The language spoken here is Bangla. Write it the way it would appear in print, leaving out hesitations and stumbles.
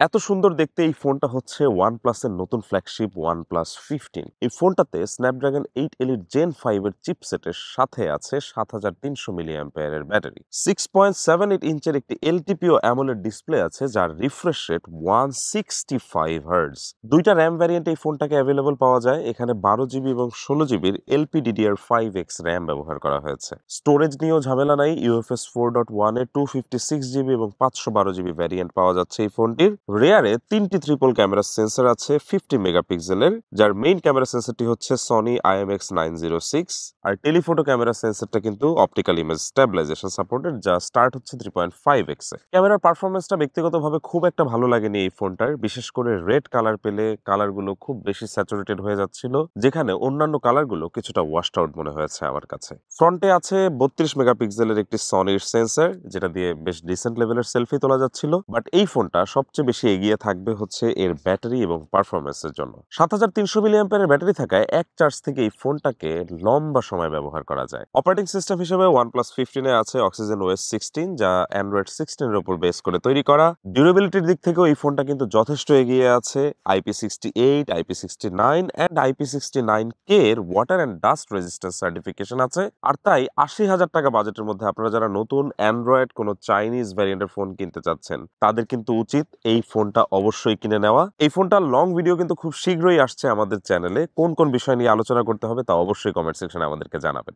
এত সুন্দর দেখতে এই ফোনটা হচ্ছে OnePlus এর নতুন ফ্ল্যাগশিপ OnePlus 15। এই ফোনটাতে স্ন্যাপড্রাগন 8 এলিট জেন 5 এর চিপসেটের সাথে আছে 7300 মিলি অ্যাম্পিয়ারের ব্যাটারি, 6.78 ইঞ্চের একটি এলটিপিও অ্যামোলেড ডিসপ্লে আছে যার রিফ্রেশ রেট 165 হার্টজ। দুইটা র্যাম ভ্যারিয়েন্ট এই ফোনটাকে অ্যাভেলেবল পাওয়া যায়। এখানে 12 জিবি এবং 16 জিবির LPDDR5X র্যাম ব্যবহার করা হয়েছে। স্টোরেজ নিয়েও ঝামেলা নাই, UFS 4.1 এ 256 জিবি এবং 512 জিবি ভ্যারিয়েন্ট পাওয়া যাচ্ছে এই ফোনটির। রেয়ারে 3টি ট্রিপল ক্যামেরা সেন্সর আছে 50 মেগাপিক্সেলের, যার মেইন ক্যামেরা সেন্সরটি হচ্ছে সনি IMX906, আর টেলিফোটো ক্যামেরা সেন্সরটা কিন্তু অপটিক্যাল ইমেজ স্টেবিলাইজেশন সাপোর্টেড, যা স্টার্ট হচ্ছে 3.5x এ। ক্যামেরার পারফরমেন্সটা ব্যক্তিগতভাবে খুব একটা ভালো লাগেনি এই ফোনটার, বিশেষ করে রেড কালার পেলে কালারগুলো খুব বেশি স্যাচুরেটেড হয়ে যাচ্ছিল, যেখানে অন্যান্য কালারগুলো কিছুটা ওয়াশড আউট মনে হয়েছে আমার কাছে। ফ্রন্টে আছে 32 মেগাপিক্সেলের একটি সনির সেন্সর, যেটা দিয়ে বেশ ডিসেন্ট লেভেলের সেলফি তোলা যাচ্ছিল। বাট এই ফোনটা সবচেয়ে বেশি এগিয়ে থাকবে হচ্ছে এর ব্যাটারি এবং পারফরমেন্সের জন্য। 7300 মিলি অ্যাম্পিয়ারের ব্যাটারি থাকায় এক চার্জ থেকে এই ফোনটাকে লম্বা সময় ব্যবহার করা যায়। অপারেটিং সিস্টেম হিসেবে OnePlus 15 এ আছে Oxygen OS 16, যা Android 16 এর উপর বেস করে তৈরি করা। ডিউরেবিলিটির দিক থেকেও এই ফোনটা কিন্তু যথেষ্ট এগিয়ে আছে। IP68, IP69 এন্ড IP69K এর water and dust resistance certification আছে। আর তাই 80,000 টাকা বাজেটের মধ্যে আপনারা যারা নতুন অ্যান্ড্রয়েড কোনো চাইনিজ ভ্যারিয়েন্টের ফোন কিনতে চাচ্ছেন, তাদের কিন্তু উচিত এই ফোনটা অবশ্যই কিনে নেওয়া। এই ফোনটার লং ভিডিও কিন্তু খুব শীঘ্রই আসছে আমাদের চ্যানেলে। কোন কোন বিষয় নিয়ে আলোচনা করতে হবে তা অবশ্যই কমেন্ট সেকশনে আমাদেরকে জানাবেন।